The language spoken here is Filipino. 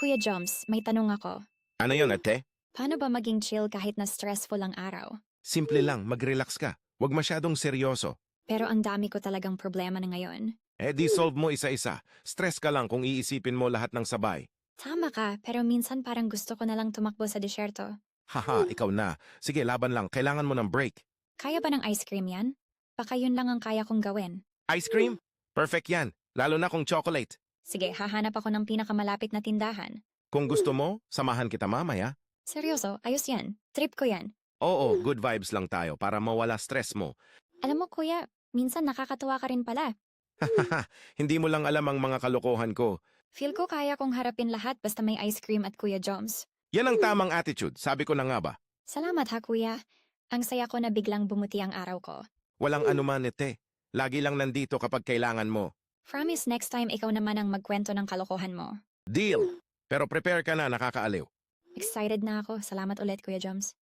Kuya Joms, may tanong ako. Ano yun, ate? Paano ba maging chill kahit na stressful ang araw? Simple lang, mag-relax ka. Huwag masyadong seryoso. Pero ang dami ko talagang problema na ngayon. Eh di solve mo isa-isa. Stress ka lang kung iisipin mo lahat ng sabay. Tama ka, pero minsan parang gusto ko na lang tumakbo sa disyerto. Haha, ikaw na. Sige, laban lang. Kailangan mo ng break. Kaya ba ng ice cream yan? Baka yun lang ang kaya kong gawin. Ice cream? Perfect yan. Lalo na kung chocolate. Sige, hahanap ako ng pinakamalapit na tindahan. Kung gusto mo, samahan kita mamaya. Seryoso, ayos yan. Trip ko yan. Oo, good vibes lang tayo para mawala stress mo. Alam mo kuya, minsan nakakatuwa ka rin pala. Hahaha, hindi mo lang alam ang mga kalokohan ko. Feel ko kaya kong harapin lahat basta may ice cream at Kuya Joms. Yan ang tamang attitude, sabi ko na nga ba. Salamat ha kuya. Ang saya ko na biglang bumuti ang araw ko. Walang anuman, ete. Lagi lang nandito kapag kailangan mo. Promise next time ikaw naman ang magkwento ng kalokohan mo. Deal! Pero prepare ka na, nakakaaliw. Excited na ako. Salamat ulit Kuya Joms.